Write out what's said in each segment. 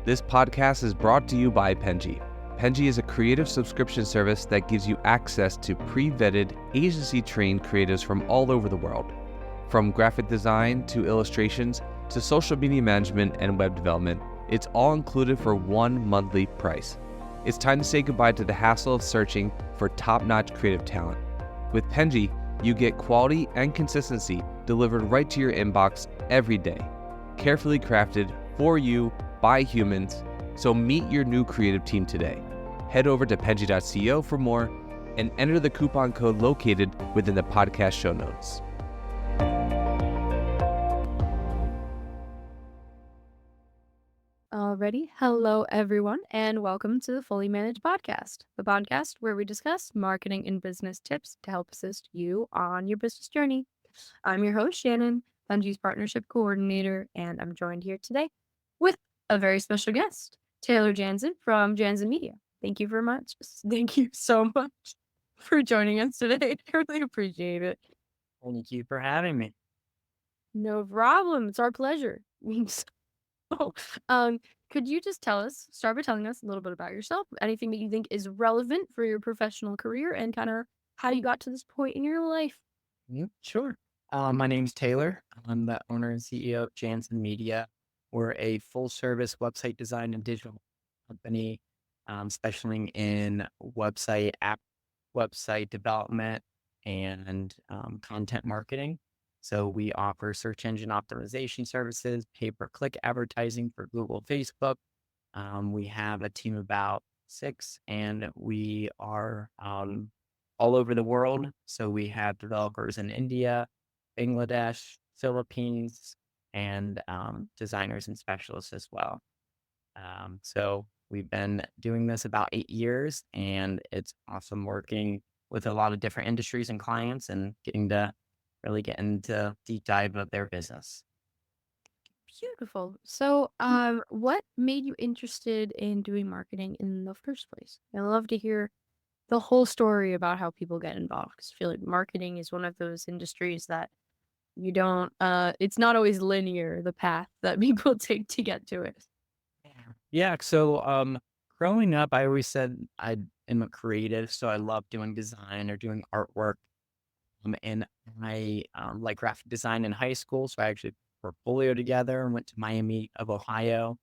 This podcast is brought to you by Penji. Penji is a creative subscription service that gives you access to pre-vetted, agency-trained creatives from all over the world. From graphic design to illustrations to social media management and web development, it's all included for one monthly price. It's time to say goodbye to the hassle of searching for top-notch creative talent. With Penji, you get quality and consistency delivered right to your inbox every day, carefully crafted for you by humans. So meet your new creative team today. Head over to penji.co for more and enter the coupon code located within the podcast show notes. Alrighty. Hello, everyone, and welcome to the Fully Managed Podcast, the podcast where we discuss marketing and business tips to help assist you on your business journey. I'm your host, Shannon, Penji's partnership coordinator, and I'm joined here today with a very special guest, Taylor Janszen from Janszen Media. Thank you very much. Thank you so much for joining us today. I really appreciate it. Thank you for having me. No problem. It's our pleasure. So, could you just start by telling us a little bit about yourself, anything that you think is relevant for your professional career and kind of how you got to this point in your life? Sure. My name's Taylor. I'm the owner and CEO of Janszen Media. We're a full-service website design and digital company, specializing in website development, and content marketing. So we offer search engine optimization services, pay-per-click advertising for Google, Facebook. We have a team of about 6, and we are all over the world. So we have developers in India, Bangladesh, Philippines, and designers and specialists as well. So we've been doing this about 8 years, and it's awesome working with a lot of different industries and clients and getting to really get into deep dive of their business. Beautiful. So, what made you interested in doing marketing in the first place? I love to hear the whole story about how people get involved, because I feel like marketing is one of those industries that you don't, it's not always linear, the path that people take to get to it. Yeah. So growing up, I always said I am a creative, so I love doing design or doing artwork. And I like graphic design in high school, so I actually portfolio together and went to Miami of Ohio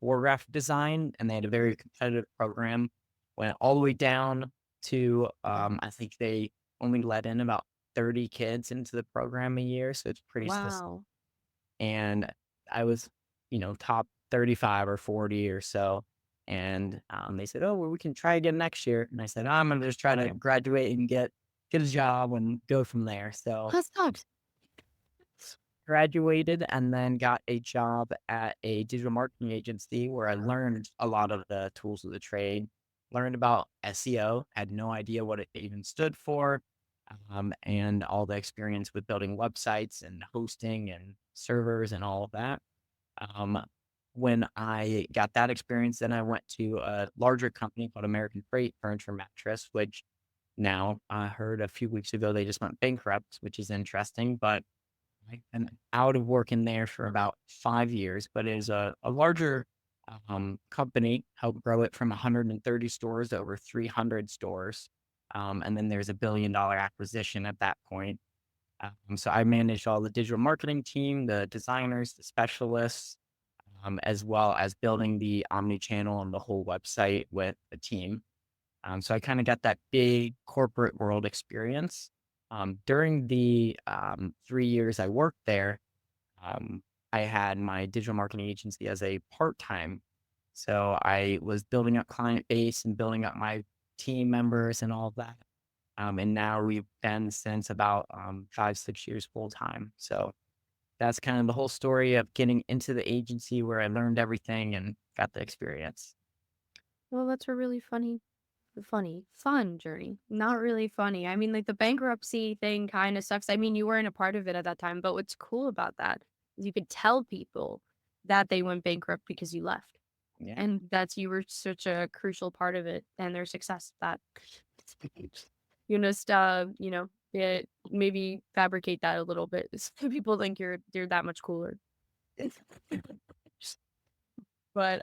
for graphic design, and they had a very competitive program. Went all the way down to I think they only let in about 30 kids into the program a year, so it's pretty Wow. and I was, top 35 or 40 or so. And they said, "Oh, well, we can try again next year." And I said, "I'm gonna just try to graduate and get a job and go from there." So That sucks. graduated and then got a job at a digital marketing agency where I learned a lot of the tools of the trade, learned about SEO, had no idea what it even stood for, and all the experience with building websites and hosting and servers and all of that. Um, when I got that experience, then I went to a larger company called American Freight Furniture Mattress, which now I heard a few weeks ago they just went bankrupt, which is interesting. But I've been out of work in there for about 5 years, but it is a larger company, helped grow it from 130 stores to over 300 stores. And then there's a $1 billion acquisition at that point. So I manage all the digital marketing team, the designers, the specialists, as well as building the omni-channel and the whole website with the team. So I kind of got that big corporate world experience. During the 3 years I worked there, I had my digital marketing agency as a part-time. So I was building up client base and building up my team members and all of that. And now we've been since about 5, 6 years full time. So that's kind of the whole story of getting into the agency where I learned everything and got the experience. Well, that's a really fun journey. Not really funny. I mean, like the bankruptcy thing kind of sucks. I mean, you weren't a part of it at that time, but what's cool about that is you could tell people that they went bankrupt because you left. Yeah. And that's you were such a crucial part of it and their success that you just maybe fabricate that a little bit so people think you're that much cooler. But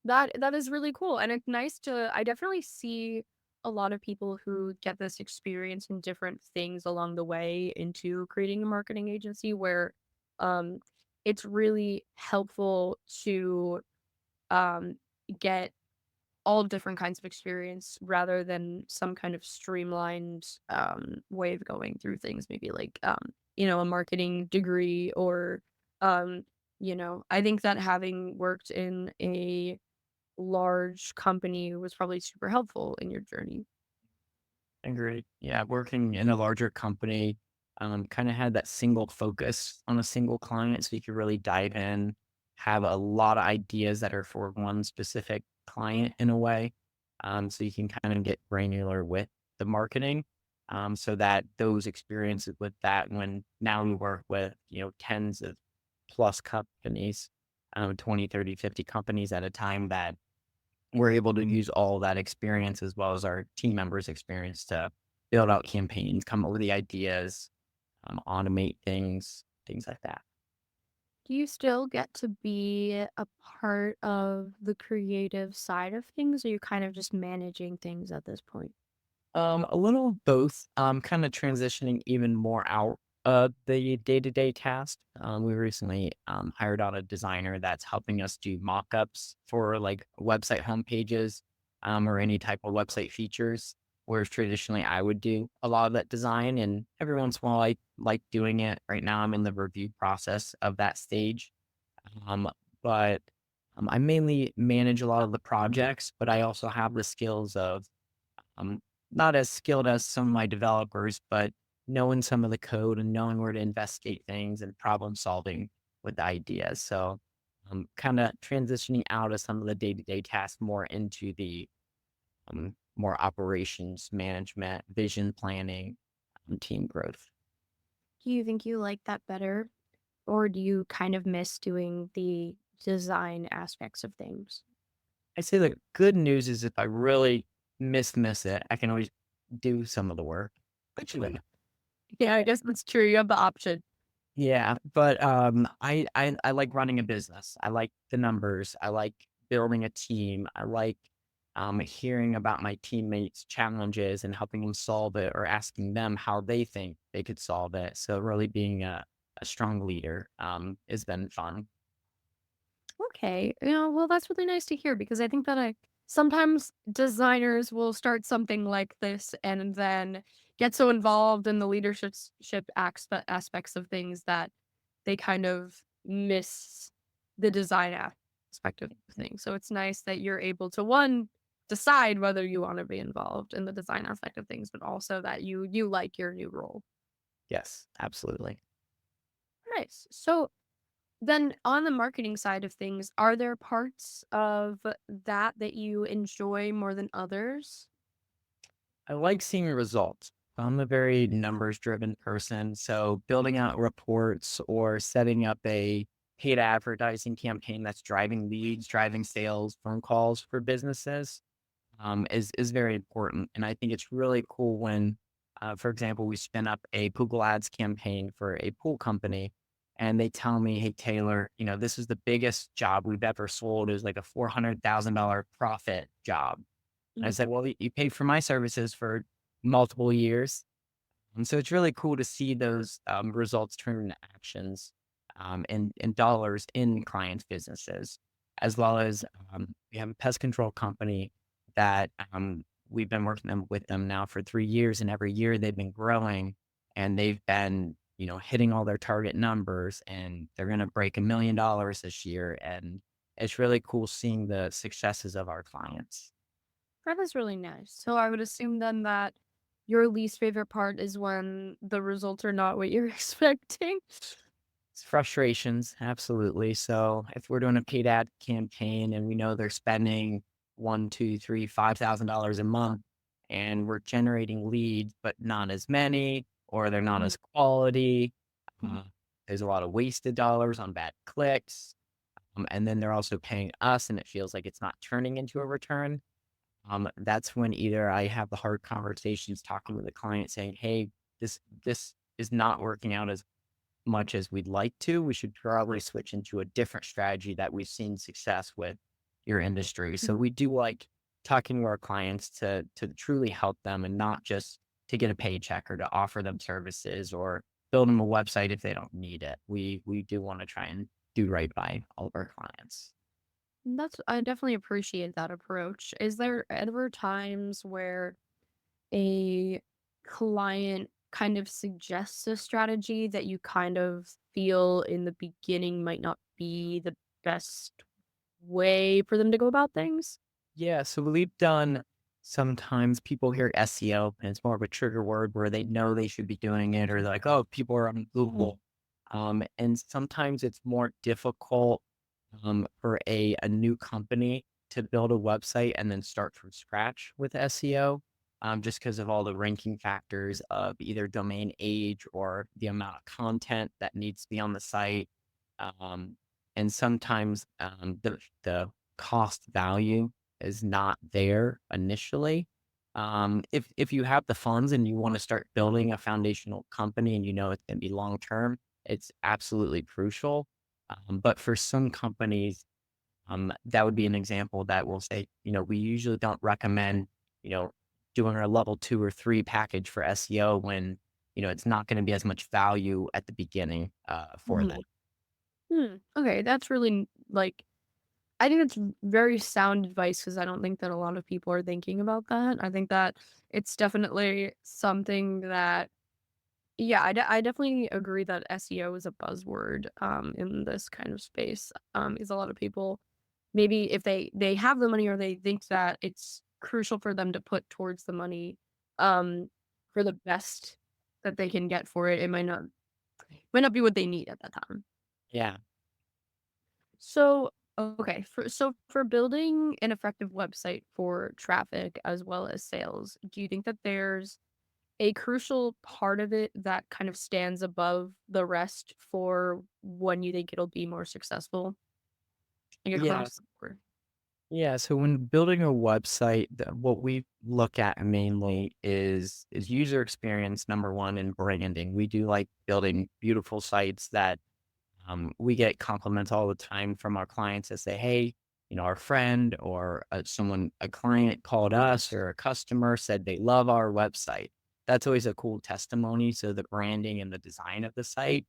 that is really cool, and it's nice to. I definitely see a lot of people who get this experience in different things along the way into creating a marketing agency where um it's really helpful to um get all different kinds of experience rather than some kind of streamlined way of going through things, maybe like a marketing degree or um I think that having worked in a large company was probably super helpful in your journey. Agree. Yeah, working in a larger company, kind of had that single focus on a single client, so you could really dive in, have a lot of ideas that are for one specific client in a way. So you can kind of get granular with the marketing, so that those experiences with that, when now we work with, tens of plus companies, 20, 30, 50 companies at a time, that we're able to use all that experience as well as our team members' experience to build out campaigns, come up with the ideas, automate things like that. Do you still get to be a part of the creative side of things, or you kind of just managing things at this point? A little of both. Kind of transitioning even more out of the day-to-day task. We recently hired out a designer that's helping us do mock-ups for like website homepages, or any type of website features. Whereas traditionally I would do a lot of that design, and every once in a while I like doing it. Right now I'm in the review process of that stage. Um, but I mainly manage a lot of the projects, but I also have the skills of I'm not as skilled as some of my developers, but knowing some of the code and knowing where to investigate things and problem solving with the ideas. So I'm kind of transitioning out of some of the day-to-day tasks more into the more operations management, vision planning, team growth. Do you think you like that better, or do you kind of miss doing the design aspects of things? I say the good news is if I really miss it, I can always do some of the work. Actually, Yeah, I guess that's true. You have the option. yeah, but, I like running a business. I like the numbers. I like building a team. I like, hearing about my teammates' challenges and helping them solve it or asking them how they think they could solve it. So really being a strong leader, has been fun. Okay. Well, that's really nice to hear because I think that I sometimes designers will start something like this and then get so involved in the leadership aspects of things that they kind of miss the design aspect of things. So it's nice that you're able to one decide whether you want to be involved in the design aspect of things, but also that you like your new role. Yes, absolutely. Nice. So then on the marketing side of things, are there parts of that you enjoy more than others? I like seeing results. I'm a very numbers driven person. So building out reports or setting up a paid advertising campaign that's driving leads, driving sales, phone calls for businesses, is very important. And I think it's really cool when, for example, we spin up a Google Ads campaign for a pool company, and they tell me, "Hey Taylor, this is the biggest job we've ever sold. It was like a $400,000 profit job." And I Mhm. said, "Well, you paid for my services for multiple years." And so it's really cool to see those results turn into actions, and dollars in clients' businesses, as well as we have a pest control company that we've been working with them now for 3 years, and every year they've been growing, and they've been hitting all their target numbers, and they're going to break $1 million this year, and it's really cool seeing the successes of our clients. That is really nice. So I would assume then that your least favorite part is when the results are not what you're expecting. It's frustrations, absolutely. So if we're doing a paid ad campaign and we know they're spending one, two, three, $5,000 a month, and we're generating leads, but not as many, or they're not Mhm. as quality. uh, there's a lot of wasted dollars on bad clicks. And then they're also paying us, and it feels like it's not turning into a return. That's when either I have the hard conversations talking with the client saying, "Hey, this is not working out as much as we'd like to, we should probably switch into a different strategy that we've seen success with your industry. So Mhm. we do like talking to our clients to truly help them and not just to get a paycheck or to offer them services or build them a website if they don't need it. We do want to try and do right by all of our clients. I definitely appreciate that approach. Is there ever times where a client kind of suggests a strategy that you kind of feel in the beginning might not be the best way for them to go about things? Yeah, so we've done sometimes people hear SEO and it's more of a trigger word where they know they should be doing it or they're like, oh, people are on Google. And sometimes it's more difficult for a new company to build a website and then start from scratch with SEO, just because of all the ranking factors of either domain age or the amount of content that needs to be on the site. Um, and sometimes the cost value is not there initially. If you have the funds and you want to start building a foundational company and you know it's going to be long term, it's absolutely crucial. But for some companies, that would be an example that will say, we usually don't recommend, you know, doing our level 2 or 3 package for SEO when, it's not going to be as much value at the beginning for them. Mhm. Okay, that's really I think it's very sound advice because I don't think that a lot of people are thinking about that. I think that it's definitely something that, yeah, I definitely agree that SEO is a buzzword in this kind of space. Is a lot of people maybe if they have the money or they think that it's crucial for them to put towards the money um for the best that they can get for it, it might not be what they need at that time. Yeah. So, okay, for building an effective website for traffic as well as sales, do you think that there's a crucial part of it that kind of stands above the rest for when you think it'll be more successful, like Yeah. across the board? Yeah. So when building a website, what we look at mainly is user experience, number one, and branding. We do like building beautiful sites that we get compliments all the time from our clients that say, hey, our friend or a client called us or a customer said they love our website. That's always a cool testimony. So the branding and the design of the site.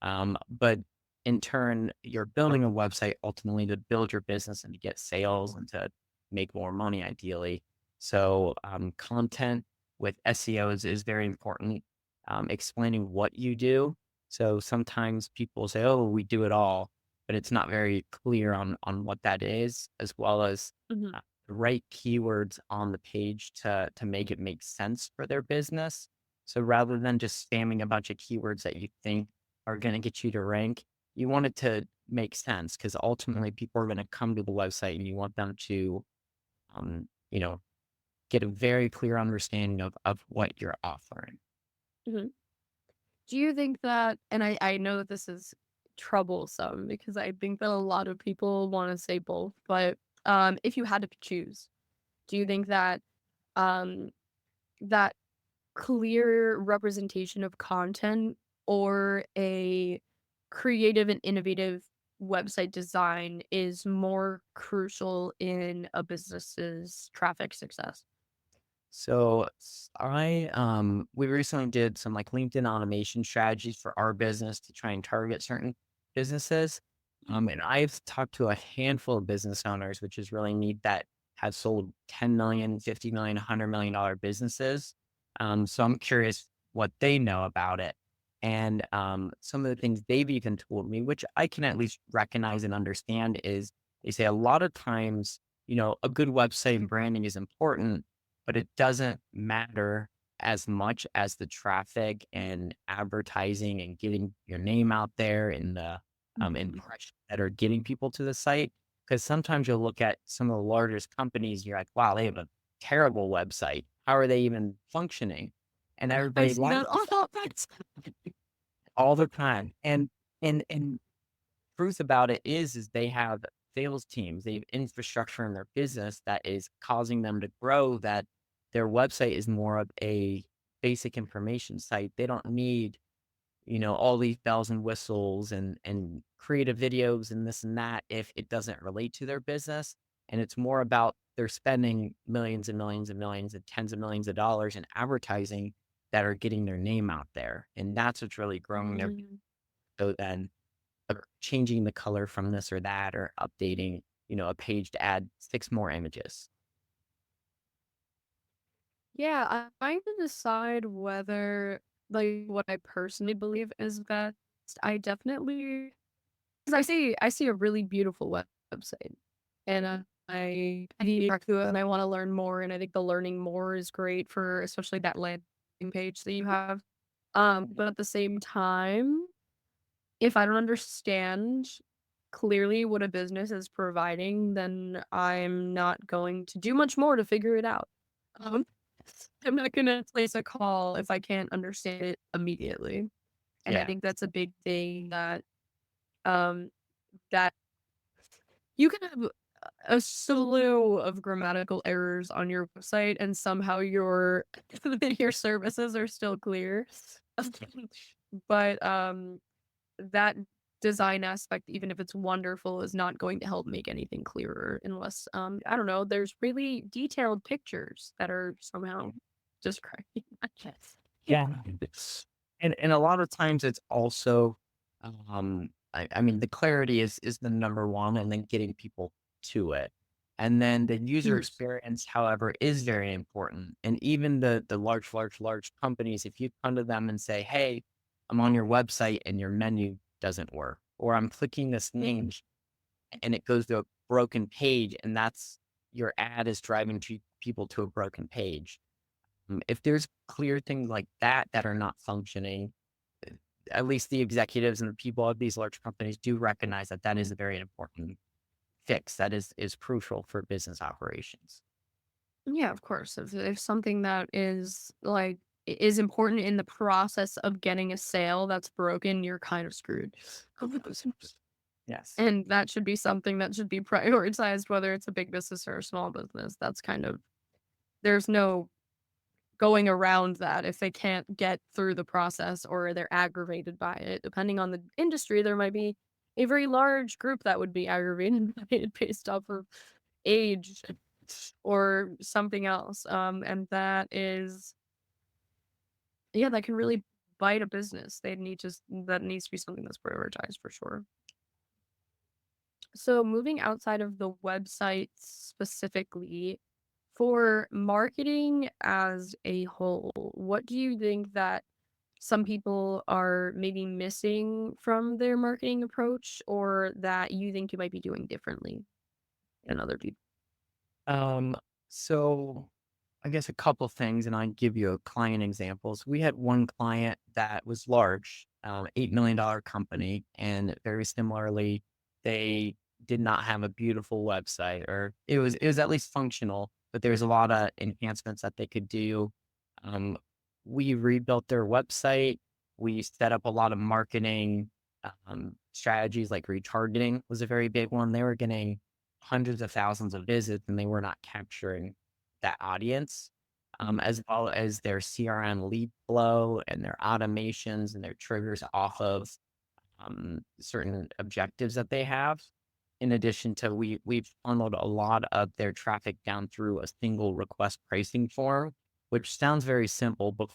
But in turn, you're building a website ultimately to build your business and to get sales and to make more money, ideally. So content with SEO is very important. Explaining what you do, so sometimes people say, "Oh, we do it all," but it's not very clear on what that is, as well as Mhm. the right keywords on the page to make it make sense for their business. So rather than just spamming a bunch of keywords that you think are going to get you to rank, you want it to make sense because ultimately people are going to come to the website and you want them to, um, you know, get a very clear understanding of what you're offering. Mhm. Do you think that, and I know that this is troublesome because I think that a lot of people want to say both, but if you had to choose, do you think that um that clear representation of content or a creative and innovative website design is more crucial in a business's traffic success? So we recently did some like LinkedIn automation strategies for our business to try and target certain businesses. And I've talked to a handful of business owners, which is really neat, that have sold 10 million, 50 million, $100 million businesses. So I'm curious what they know about it. And some of the things they've even told me, which I can at least recognize and understand, is they say a lot of times, a good website and branding is important, but it doesn't matter as much as the traffic and advertising and getting your name out there and the Mhm. impressions that are getting people to the site. Because sometimes you'll look at some of the largest companies, you're like, wow, they have a terrible website. How are they even functioning? And I everybody see that laughs all the time. And truth about it is they have sales teams, they have infrastructure in their business that is causing them to grow, that their website is more of a basic information site. They don't need all these bells and whistles and creative videos and this and that if it doesn't relate to their business. And it's more about they're spending millions and millions and millions and tens of millions of dollars in advertising that are getting their name out there. And that's what's really growing their. Mm. So then changing the color from this or that or updating, a page to add 6 more images. Yeah, I'm trying to decide whether, like, what I personally believe is best. I definitely, because I see a really beautiful website, and I need to it, and I want to learn more, and I think the learning more is great for especially that landing page that you have. But at the same time, if I don't understand clearly what a business is providing, then I'm not going to do much more to figure it out. Um, I'm not gonna place a call if I can't understand it immediately. And I Yeah. think that's a big thing um that you can have a slew of grammatical errors on your website and somehow your services are still clear. But that design aspect, even if it's wonderful, is not going to help make anything clearer unless I don't know, there's really detailed pictures that are somehow describing my chest. Yeah. And a lot of times it's also, I mean, the clarity is the number one, and then getting people to it. And then the user Mhm. experience, however, is very important. And even the large companies, if you come to them and say, "Hey, I'm on your website and your menu doesn't work," or "I'm clicking this link and it goes to a broken page," and that's your ad is driving people to a broken page. If there's clear things like that are not functioning, uh, at least the executives and the people of these large companies do recognize that that is a very important fix that is crucial for business operations. Yeah, of course. If something that is like is important in the process of getting a sale that's broken, you're kind of screwed. Yes. And that should be something that should be prioritized, whether it's a big business or a small business. That's kind of there's no going around that if they can't get through the process or they're aggravated by it. Depending on the industry, there might be a very large group that would be aggravated by it based off of age or something else. And that is, yeah, that can really bite a business. That needs to be something that's prioritized for sure. So moving outside of the website specifically, for marketing as a whole, what do you think that some people are maybe missing from their marketing approach or that you think you might be doing differently than other people? Um, so I guess a couple things, and I'd give you a client examples. We had one client that was large, $8 million company, and very similarly, they did not have a beautiful website, or it was at least functional, but there's a lot of enhancements that they could do. Um, we rebuilt their website. We set up a lot of marketing strategies, like retargeting was a very big one. They were getting hundreds of thousands of visits, and they were not capturing that audience, as well as their CRM lead flow and their automations and their triggers off of certain objectives that they have. In addition to, we've funneled a lot of their traffic down through a single request pricing form, which sounds very simple but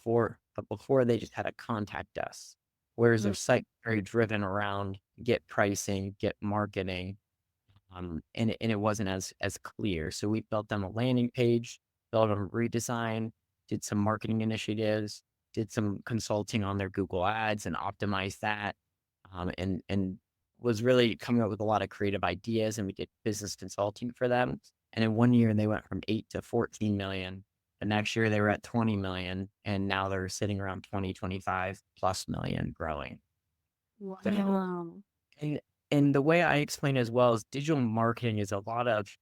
before they just had to contact us. Whereas their Mm. site very driven around get pricing, get marketing, and it wasn't as clear. So we built them a landing page, built them a redesign, did some marketing initiatives, did some consulting on their Google Ads and optimized that, and was really coming up with a lot of creative ideas. And we did business consulting for them. And in 1 year, they went from 8 to 14 million. The next year, they were at 20 million, and now they're sitting around 20, 25 plus million, growing. So Wow. and and the way I explain it as well is digital marketing is a lot of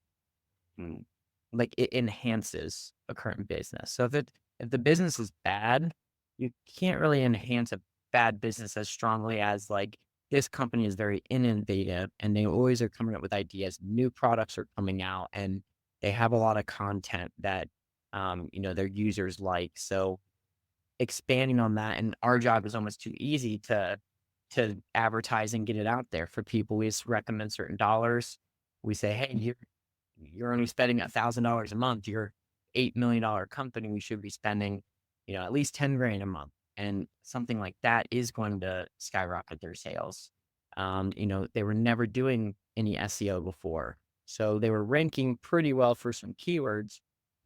mm, like it enhances a current business. So if the business is bad, you can't really enhance a bad business as strongly as like this company is very innovative and they always are coming up with ideas. New products are coming out and they have a lot of content that their users like. So expanding on that. And our job is almost too easy to advertise and get it out there for people. We just recommend certain dollars. We say, hey, you're only spending $1,000 a month. You're $8 million company. We should be spending, at least 10 grand a month. And something like that is going to skyrocket their sales. They were never doing any SEO before. So they were ranking pretty well for some keywords,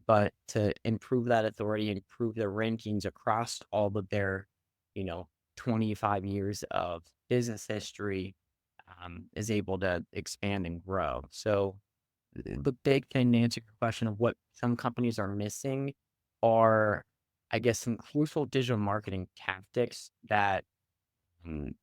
but to improve that authority, improve their rankings across all of their, 25 years of business history, is able to expand and grow. So the big thing to answer your question of what some companies are missing are, I guess, some crucial digital marketing tactics that mm,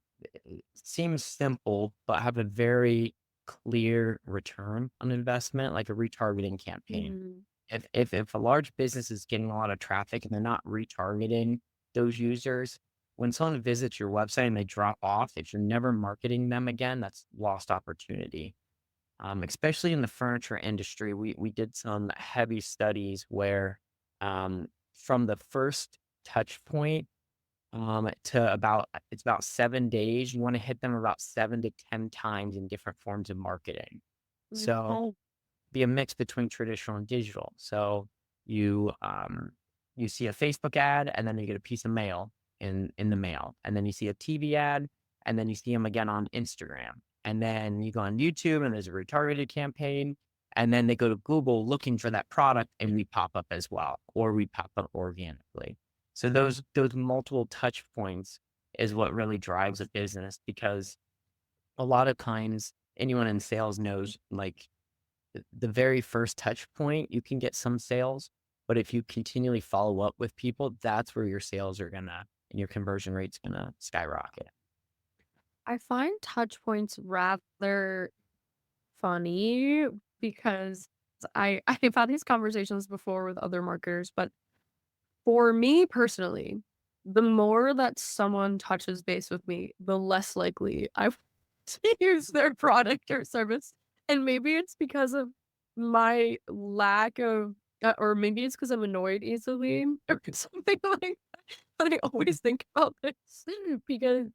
seem simple, but have a very clear return on investment, like a retargeting campaign. Mhm. If a large business is getting a lot of traffic and they're not retargeting those users, when someone visits your website and they drop off, if you're never marketing them again, that's lost opportunity. Especially in the furniture industry, we did some heavy studies where from the first touch point to it's about 7 days, you want to hit them about 7 to 10 times in different forms of marketing. So Oh, be a mix between traditional and digital. So you you see a Facebook ad and then you get a piece of mail in the mail, and then you see a TV ad and then you see them again on Instagram, and then you go on YouTube and there's a retargeted campaign, and then they go to Google looking for that product and we pop up as well, or we pop up organically. So those multiple touch points is what really drives a business, because a lot of times anyone in sales knows, like, the very first touch point, you can get some sales, but if you continually follow up with people, that's where your sales are gonna and your conversion rate's gonna skyrocket. I find touch points rather funny because I've had these conversations before with other marketers, but for me personally, the more that someone touches base with me, the less likely I to use their product or service. And maybe it's because of my lack of, or maybe it's because I'm annoyed easily or something like that. But I always think about this because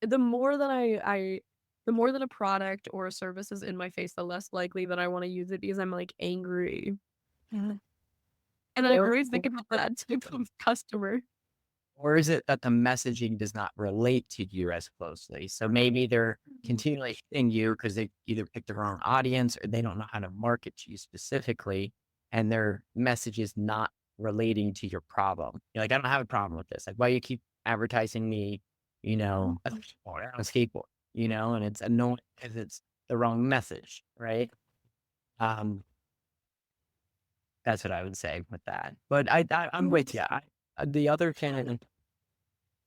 the more that the more that a product or a service is in my face, the less likely that I want to use it because I'm like angry. Yeah. And I Or always think about that type of customer. or is it that the messaging does not relate to you as closely? So maybe they're continually hitting you because they either picked the wrong audience or they don't know how to market to you specifically, and their message is not relating to your problem. You're like, I don't have a problem with this. Like, why you keep advertising me, a skateboard, on a skateboard, and it's annoying because it's the wrong message, right? Um, that's what I would say with that. But I'm with you. The other thing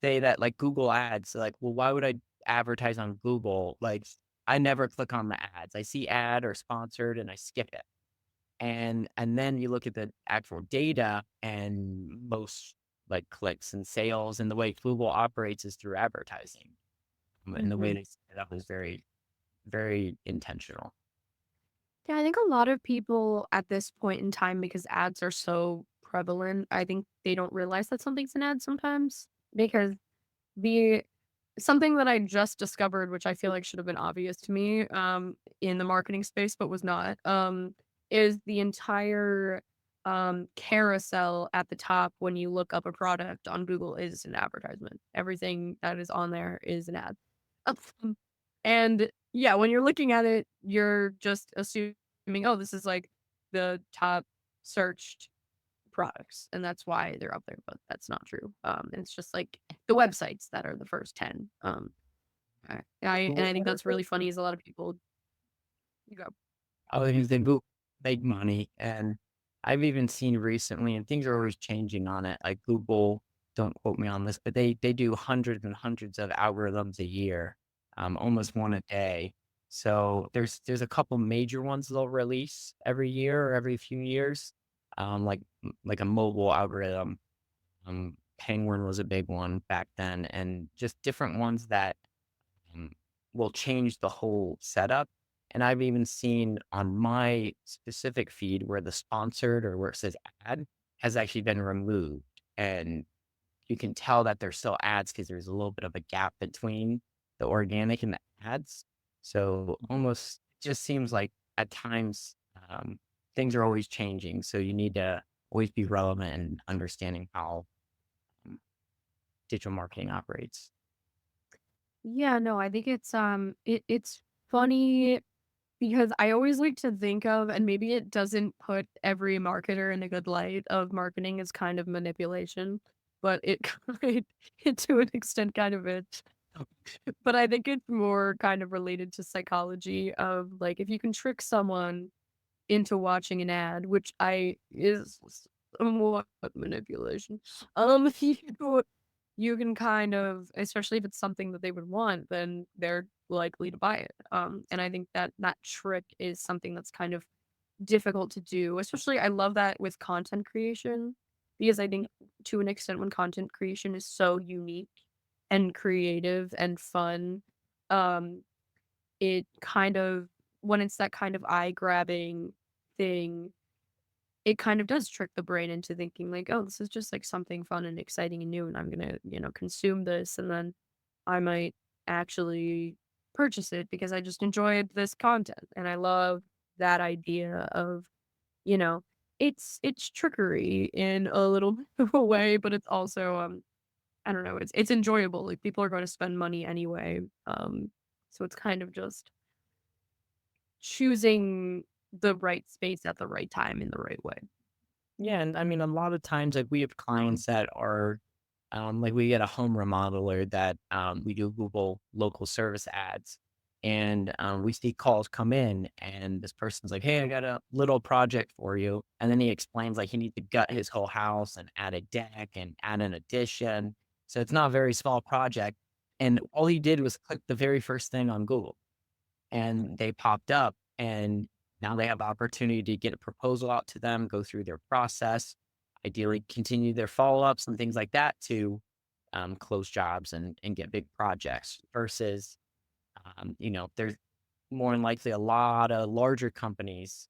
say that, like, Google ads, like, well, why would I advertise on Google? Like, I never click on the ads. I see ad or sponsored and I skip it. And then you look at the actual data, and most, like, clicks and sales and the way Google operates is through advertising. And the way Mhm. they set it up is very, very intentional. Yeah, I think a lot of people at this point in time, because ads are so prevalent, I think they don't realize that something's an ad sometimes. Because the something that I just discovered, which I feel like should have been obvious to me, in the marketing space, but was not, is the entire carousel at the top when you look up a product on Google is an advertisement. Everything that is on there is an ad. Um, And yeah, when you're looking at it, you're just assuming, oh, this is like the top searched products, and that's why they're up there, but that's not true. And it's just like the websites that are the first 10. I think that's really funny is a lot of people you go. Other things they do make money. And I've even seen recently, and things are always changing on it. Like Google, don't quote me on this, but they do hundreds and hundreds of algorithms a year, almost one a day. So there's a couple major ones they'll release every year or every few years, like a mobile algorithm. Penguin was a big one back then, and just different ones that um, will change the whole setup. And I've even seen on my specific feed where the sponsored or where it says ad has actually been removed. And you can tell that they're still ads because there's a little bit of a gap between the organic and the ads. So almost just seems like at times things are always changing. So you need to always be relevant and understanding how um, digital marketing operates. Yeah, no, I think it's funny because I always like to think of, and maybe it doesn't put every marketer in a good light of marketing as kind of manipulation, but it it to an extent kind of is. But I think it's more kind of related to psychology of like if you can trick someone into watching an ad, which I is somewhat manipulation. You you can kind of, especially if it's something that they would want, then they're likely to buy it. And I think that that trick is something that's kind of difficult to do. Especially, I love that with content creation because I think to an extent when content creation is so unique and creative and fun, um, it kind of when it's that kind of eye grabbing thing, it kind of does trick the brain into thinking like, oh, this is just like something fun and exciting and new, and I'm gonna, consume this, and then I might actually purchase it because I just enjoyed this content. And I love that idea of, you know, it's trickery in a little bit of a way, but it's also I don't know, it's enjoyable. Like people are going to spend money anyway. So it's kind of just choosing the right space at the right time in the right way. Yeah, and I mean, a lot of times, like we have clients that are, like we get a home remodeler that we do Google local service ads, and we see calls come in, and this person's like, "Hey, I got a little project for you," and then he explains like he needs to gut his whole house and add a deck and add an addition, so it's not a very small project, and all he did was click the very first thing on Google and they popped up and now they have opportunity to get a proposal out to them, go through their process, ideally continue their follow-ups and things like that to close jobs and get big projects versus, there's more than likely a lot of larger companies,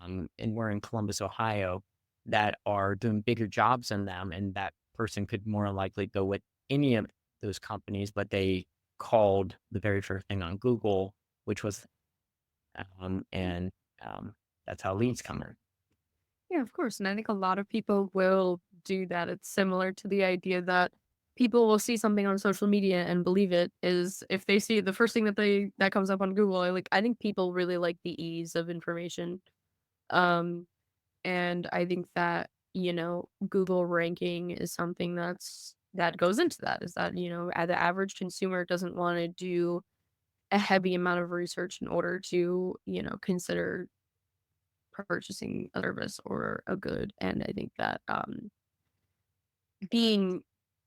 and we're in Columbus, Ohio, that are doing bigger jobs than them. And that person could more than likely go with any of those companies, but they called the very first thing on Google, which was, and that's how leads come in. Yeah, of course. And I think a lot of people will do that. It's similar to the idea that people will see something on social media and believe it is if they see the first thing that comes up on Google. I think people really like the ease of information. Um and I think that, Google ranking is something that goes into that is that, the average consumer doesn't want to do a heavy amount of research in order to, consider purchasing a service or a good. And I think that being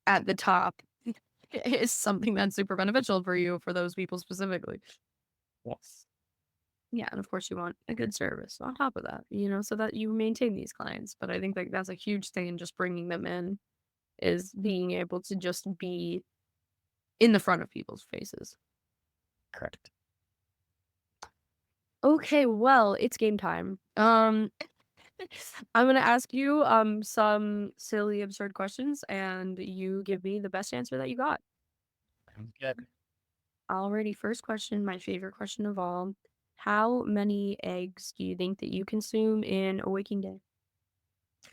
at the top is something that's super beneficial for you for those people specifically. Yes. Yeah, and of course you want a good service on top of that, so that you maintain these clients. But I think like that's a huge thing in just bringing them in is being able to just be in the front of people's faces. Correct. Okay, well, it's game time. I'm gonna ask you some silly, absurd questions, and you give me the best answer that you got. Sounds good. Alrighty, first question, my favorite question of all. How many eggs do you think that you consume in a waking day?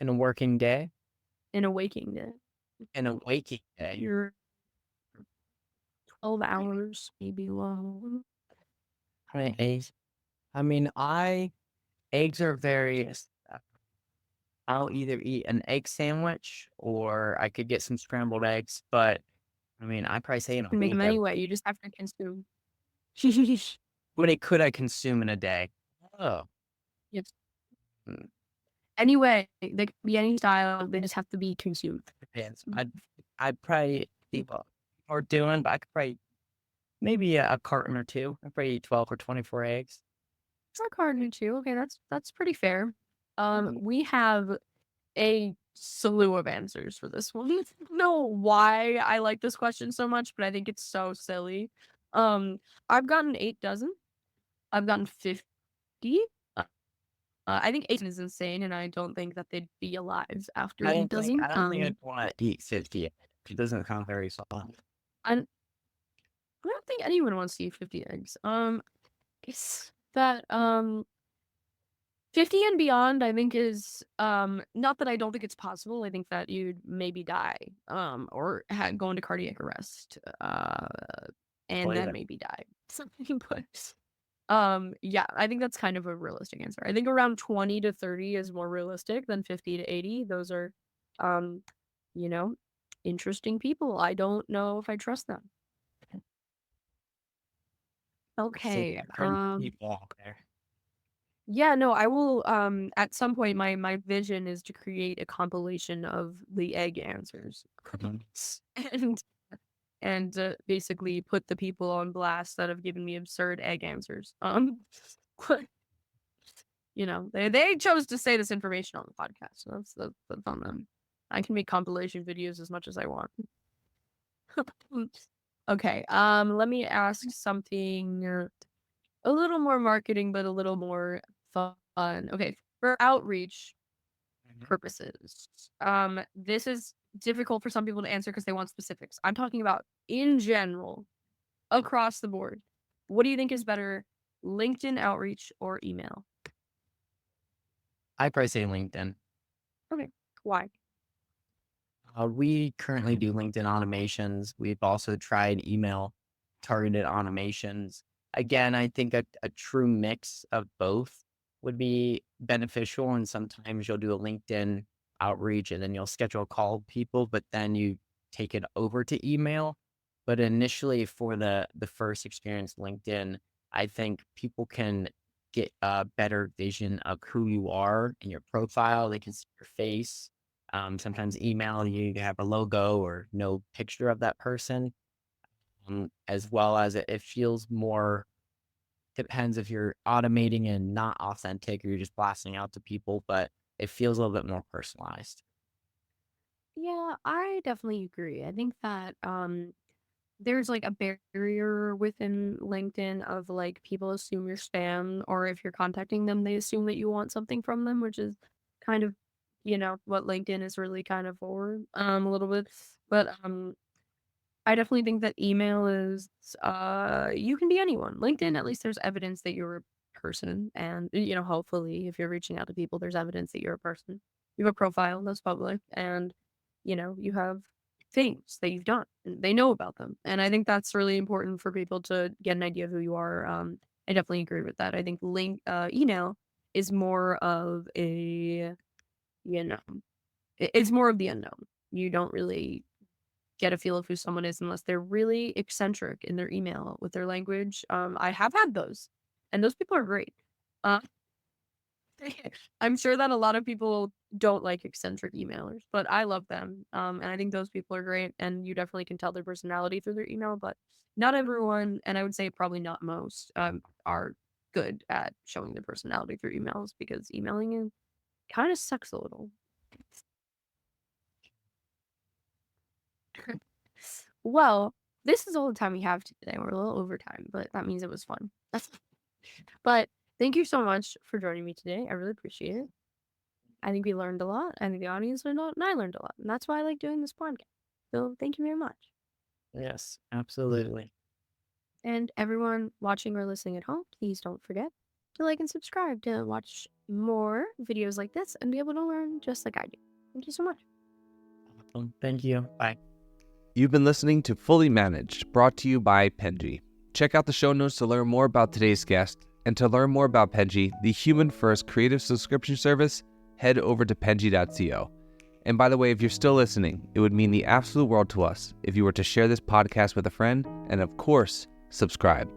In a working day, In a waking day. in a waking day, You're 12 hours, maybe long. how many eggs? I mean, eggs are various. I'll either eat an egg sandwich or I could get some scrambled eggs, but I mean, I probably say in You a can make week, them anyway. You just have to consume. how many could I consume in a day? Oh, Yes. mm, Anyway, they can be any style. They just have to be consumed. depends. I'd probably people are doing, but I could probably maybe a carton or two. I'd probably eat 12 or 24 eggs. For cardinal too. Okay, that's pretty fair. We have a slew of answers for this one. I don't know why I like this question so much, but I think it's so silly. Um, I've gotten 8 dozen. I've gotten 50. I think Aiden is insane, and I don't think that they'd be alive after I he don't think doesn't. I don't think I'd want to eat 50. It doesn't sound very soft. I don't think anyone wants to eat 50 eggs. It's that 50 and beyond, I think is not that I don't think it's possible. I think that you'd maybe die or go into cardiac arrest and Believe then it. maybe die. Something, but yeah, I think that's kind of a realistic answer. I think around 20 to 30 is more realistic than 50 to 80. Those are you know, interesting people. I don't know if I trust them. See, Okay. people out there. Yeah, no, I will at some point my vision is to create a compilation of the egg answers Mhm. and basically put the people on blast that have given me absurd egg answers. They chose to say this information on the podcast, so that's on them. I can make compilation videos as much as I want. Okay, let me ask something a little more marketing, but a little more fun. Okay, for outreach purposes, this is difficult for some people to answer because they want specifics. I'm talking about in general, across the board. What do you think is better, LinkedIn outreach or email? I'd probably say LinkedIn. Okay, why? We currently do LinkedIn automations. We've also tried email targeted automations. Again, I think a true mix of both would be beneficial. And sometimes you'll do a LinkedIn outreach and then you'll schedule a call with people, but then you take it over to email. But initially for the first experience, LinkedIn, I think people can get a better vision of who you are in your profile. They can see your face. Sometimes email, you have a logo or no picture of that person, as well as it feels more, depends if you're automating and not authentic or you're just blasting out to people, but it feels a little bit more personalized. Yeah, I definitely agree. I think that there's like a barrier within LinkedIn of like people assume you're spam, or if you're contacting them, they assume that you want something from them, which is kind of, what LinkedIn is really kind of for, a little bit. But I definitely think that email is you can be anyone. LinkedIn, at least there's evidence that you're a person, and hopefully if you're reaching out to people, there's evidence that you're a person. You have a profile that's public, and you have things that you've done and they know about them, and I think that's really important for people to get an idea of who you are. I definitely agree with that. I think email is more of a, you know it's more of the unknown. You don't really get a feel of who someone is unless they're really eccentric in their email with their language. I have had those, and those people are great. uh I'm sure that a lot of people don't like eccentric emailers, but I love them. And I think those people are great, and you definitely can tell their personality through their email, but not everyone, and I would say probably not most, are good at showing their personality through emails, because emailing kind of sucks a little. Well, this is all the time we have today. We're a little over time, but that means it was fun. But thank you so much for joining me today. I really appreciate it. I think we learned a lot. I think the audience learned a lot, and I learned a lot. And that's why I like doing this podcast. So thank you very much. Yes, absolutely. And everyone watching or listening at home, please don't forget to like and subscribe to watch more videos like this and be able to learn just like I do. Thank you so much. Thank you. Bye. You've been listening to Fully Managed, brought to you by Penji. Check out the show notes to learn more about today's guest, and to learn more about Penji, the human-first creative subscription service, head over to penji.co. And by the way, if you're still listening, it would mean the absolute world to us if you were to share this podcast with a friend, and of course, subscribe.